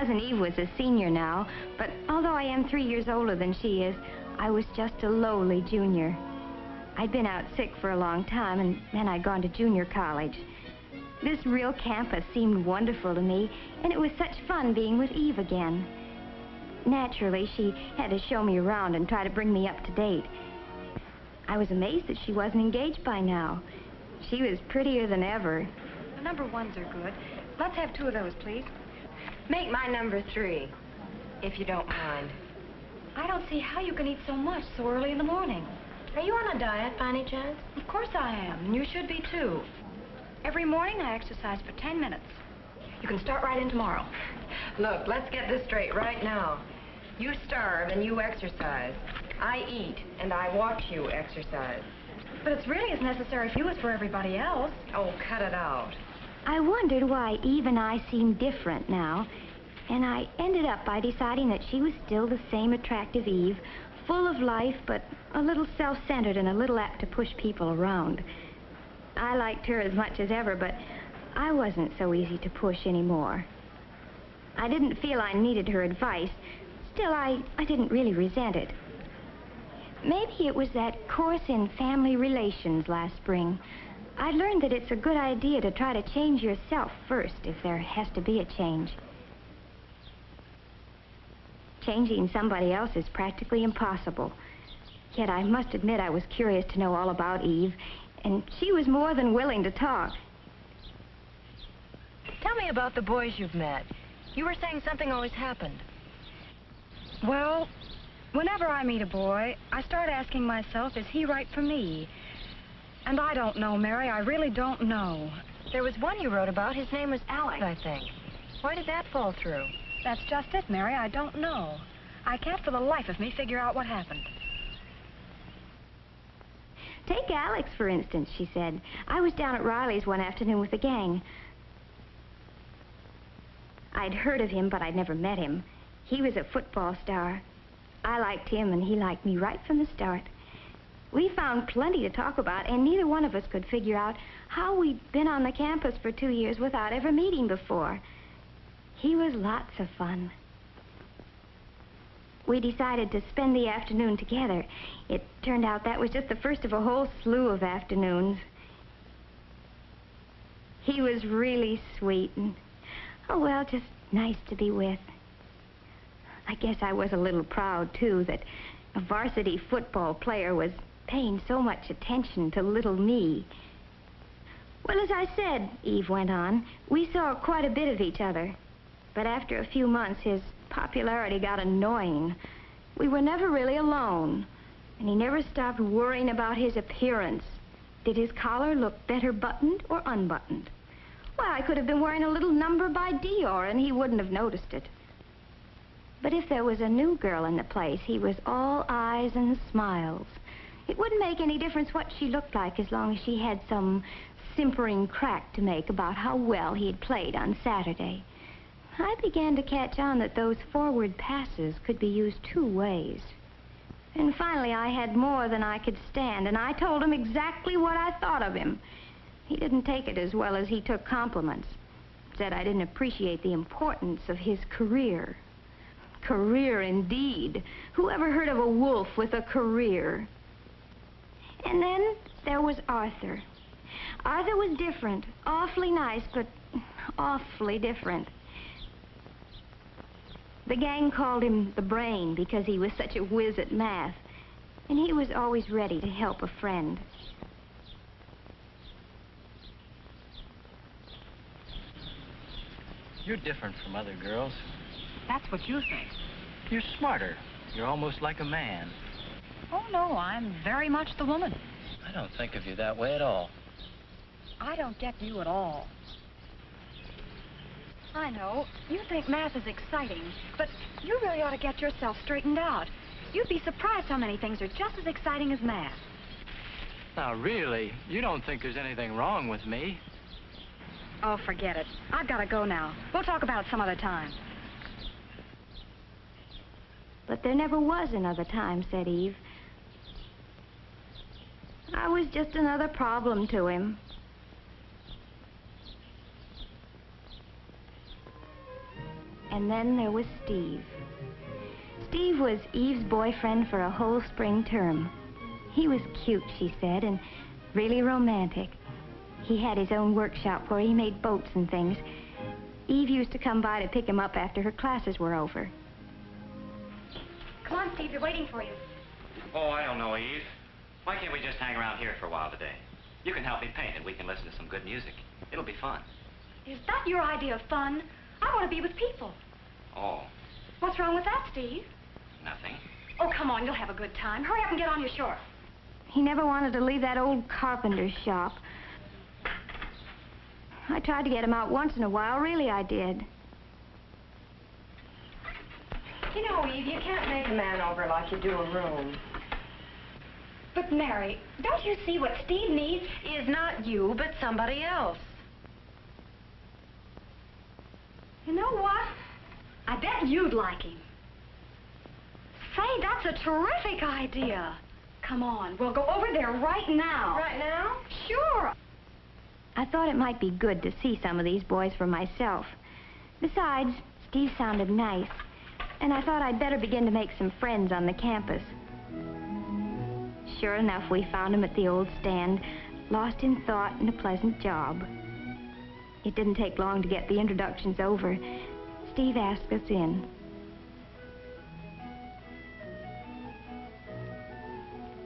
Cousin Eve was a senior now, but although I am 3 years older than she is, I was just a lowly junior. I'd been out sick for a long time, and then I'd gone to junior college. This real campus seemed wonderful to me, and it was such fun being with Eve again. Naturally, she had to show me around and try to bring me up to date. I was amazed that she wasn't engaged by now. She was prettier than ever. The number 1s are good. Let's have 2 of those, please. Make my number 3, if you don't mind. I don't see how you can eat so much so early in the morning. Are you on a diet by any chance? Of course I am, and you should be too. Every morning I exercise for 10 minutes. You can start right in tomorrow. Look, let's get this straight right now. You starve and you exercise. I eat and I watch you exercise. But it's really as necessary for you as for everybody else. Oh, cut it out. I wondered why Eve and I seemed different now, and I ended up by deciding that she was still the same attractive Eve, full of life, but a little self-centered and a little apt to push people around. I liked her as much as ever, but I wasn't so easy to push anymore. I didn't feel I needed her advice. Still, I didn't really resent it. Maybe it was that course in family relations last spring. I learned that it's a good idea to try to change yourself first if there has to be a change. Changing somebody else is practically impossible. Yet I must admit I was curious to know all about Eve, and she was more than willing to talk. Tell me about the boys you've met. You were saying something always happened. Well, whenever I meet a boy, I start asking myself, is he right for me? And I don't know, Mary, I really don't know. There was one you wrote about. His name was Alex, I think. Why did that fall through? That's just it, Mary, I don't know. I can't for the life of me figure out what happened. Take Alex, for instance, she said. I was down at Riley's one afternoon with the gang. I'd heard of him, but I'd never met him. He was a football star. I liked him, and he liked me right from the start. We found plenty to talk about, and neither one of us could figure out how we'd been on the campus for 2 years without ever meeting before. He was lots of fun. We decided to spend the afternoon together. It turned out that was just the first of a whole slew of afternoons. He was really sweet and, oh, well, just nice to be with. I guess I was a little proud, too, that a varsity football player was paying so much attention to little me. Well, as I said, Eve went on, we saw quite a bit of each other. But after a few months, his popularity got annoying. We were never really alone, and he never stopped worrying about his appearance. Did his collar look better buttoned or unbuttoned? Why, I could have been wearing a little number by Dior, and he wouldn't have noticed it. But if there was a new girl in the place, he was all eyes and smiles. It wouldn't make any difference what she looked like as long as she had some simpering crack to make about how well he had played on Saturday. I began to catch on that those forward passes could be used 2 ways. And finally, I had more than I could stand, and I told him exactly what I thought of him. He didn't take it as well as he took compliments. Said I didn't appreciate the importance of his career. Career, indeed. Who ever heard of a wolf with a career? And then there was Arthur. Arthur was different. Awfully nice, but awfully different. The gang called him the Brain because he was such a whiz at math. And he was always ready to help a friend. You're different from other girls. That's what you think. You're smarter. You're almost like a man. Oh, no, I'm very much the woman. I don't think of you that way at all. I don't get you at all. I know, you think math is exciting, but you really ought to get yourself straightened out. You'd be surprised how many things are just as exciting as math. Now, really, you don't think there's anything wrong with me? Oh, forget it. I've got to go now. We'll talk about it some other time. But there never was another time, said Eve. I was just another problem to him. And then there was Steve. Steve was Eve's boyfriend for a whole spring term. He was cute, she said, and really romantic. He had his own workshop where he made boats and things. Eve used to come by to pick him up after her classes were over. Come on, Steve, they're waiting for you. Oh, I don't know, Eve. Why can't we just hang around here for a while today? You can help me paint and we can listen to some good music. It'll be fun. Is that your idea of fun? I want to be with people. Oh, What's wrong with that, Steve? nothing. Oh, come on, you'll have a good time. Hurry up and get on your short. He never wanted to leave that old carpenter's shop. I tried to get him out once in a while, really I did. You know, Eve, you can't make a man over like you do a room. But, Mary, don't you see what Steve needs? Is not you, but somebody else. You know what? I bet you'd like him. Say, that's a terrific idea. Come on, we'll go over there right now. Right now? Sure. I thought it might be good to see some of these boys for myself. Besides, Steve sounded nice, and I thought I'd better begin to make some friends on the campus. Sure enough, we found him at the old stand, lost in thought and a pleasant job. It didn't take long to get the introductions over. Steve asked us in.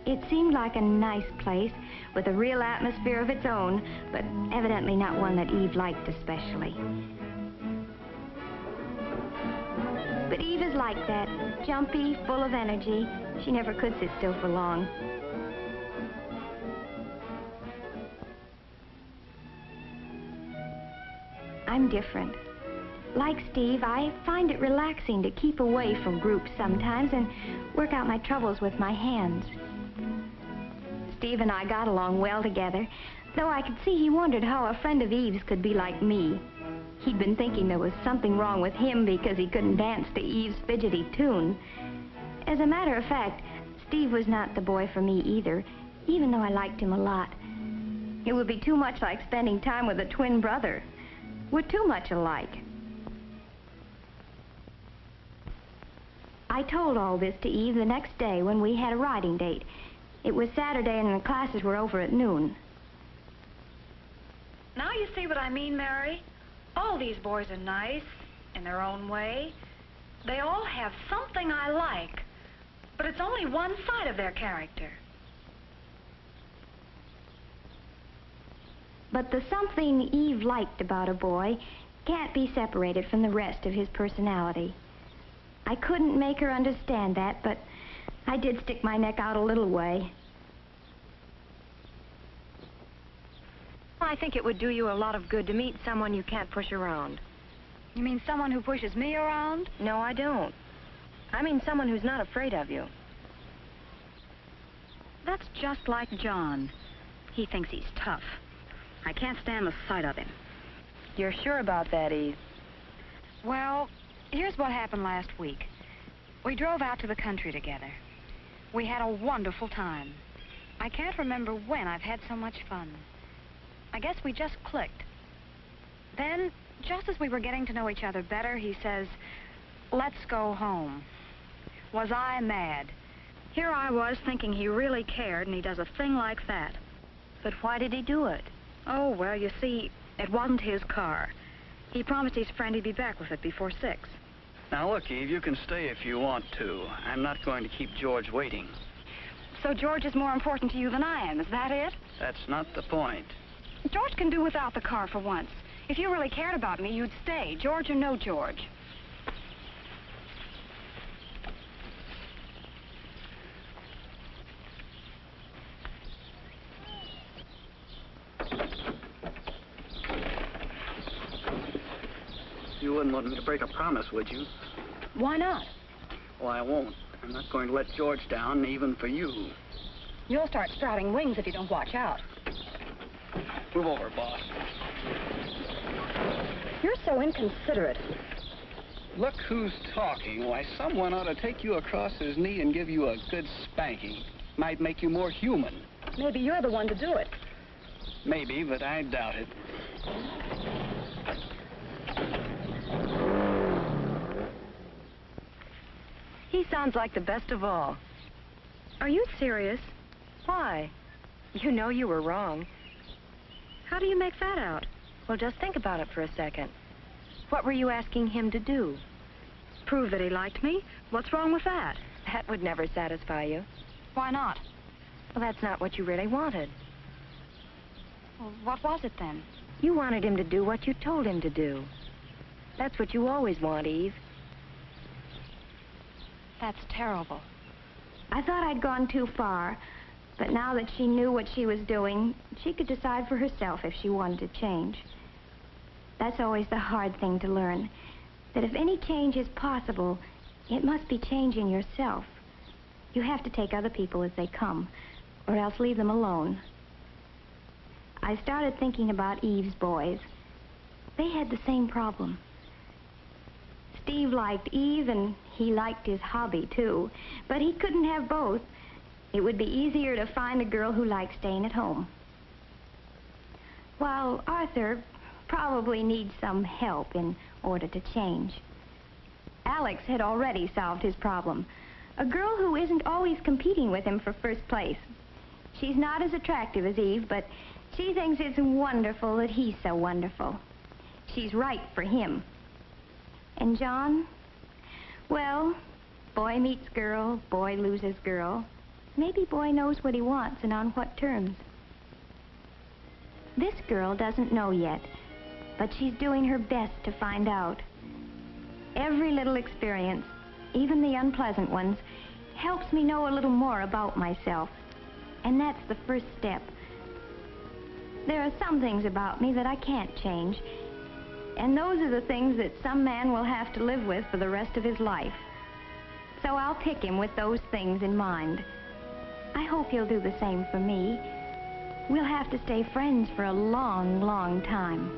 It seemed like a nice place with a real atmosphere of its own, but evidently not one that Eve liked especially. But Eve is like that, jumpy, full of energy. She never could sit still for long. I'm different. Like Steve, I find it relaxing to keep away from groups sometimes and work out my troubles with my hands. Steve and I got along well together, though I could see he wondered how a friend of Eve's could be like me. He'd been thinking there was something wrong with him because he couldn't dance to Eve's fidgety tune. As a matter of fact, Steve was not the boy for me either, even though I liked him a lot. It would be too much like spending time with a twin brother. We're too much alike. I told all this to Eve the next day when we had a riding date. It was Saturday and the classes were over at noon. Now you see what I mean, Mary? All these boys are nice in their own way. They all have something I like, but it's only one side of their character. But the something Eve liked about a boy can't be separated from the rest of his personality. I couldn't make her understand that, but I did stick my neck out a little way. I think it would do you a lot of good to meet someone you can't push around. You mean someone who pushes me around? No, I don't. I mean someone who's not afraid of you. That's just like John. He thinks he's tough. I can't stand the sight of him. You're sure about that, Eve? Well, here's what happened last week. We drove out to the country together. We had a wonderful time. I can't remember when I've had so much fun. I guess we just clicked. Then, just as we were getting to know each other better, he says, "Let's go home." Was I mad? Here I was thinking he really cared, and he does a thing like that. But why did he do it? Oh, well, you see, it wasn't his car. He promised his friend he'd be back with it before 6. Now, look, Eve, you can stay if you want to. I'm not going to keep George waiting. So George is more important to you than I am, is that it? That's not the point. George can do without the car for once. If you really cared about me, you'd stay, George or no George. You wouldn't want me to break a promise, would you? Why not? Well, I won't. I'm not going to let George down, even for you. You'll start sprouting wings if you don't watch out. Move over, boss. You're so inconsiderate. Look who's talking. Why, someone ought to take you across his knee and give you a good spanking. Might make you more human. Maybe you're the one to do it. Maybe, but I doubt it. He sounds like the best of all. Are you serious? Why? You know you were wrong. How do you make that out? Well, just think about it for a second. What were you asking him to do? Prove that he liked me? What's wrong with that? That would never satisfy you. Why not? Well, that's not what you really wanted. Well, what was it then? You wanted him to do what you told him to do. That's what you always want, Eve. That's terrible. I thought I'd gone too far, but now that she knew what she was doing, she could decide for herself if she wanted to change. That's always the hard thing to learn, that if any change is possible, it must be change in yourself. You have to take other people as they come, or else leave them alone. I started thinking about Eve's boys. They had the same problem. Steve liked Eve, and he liked his hobby, too. But he couldn't have both. It would be easier to find a girl who liked staying at home. While Arthur probably needs some help in order to change. Alex had already solved his problem. A girl who isn't always competing with him for first place. She's not as attractive as Eve, but she thinks it's wonderful that he's so wonderful. She's right for him. And John? Well, boy meets girl, boy loses girl. Maybe boy knows what he wants and on what terms. This girl doesn't know yet, but she's doing her best to find out. Every little experience, even the unpleasant ones, helps me know a little more about myself. And that's the first step. There are some things about me that I can't change. And those are the things that some man will have to live with for the rest of his life. So I'll pick him with those things in mind. I hope he'll do the same for me. We'll have to stay friends for a long, long time.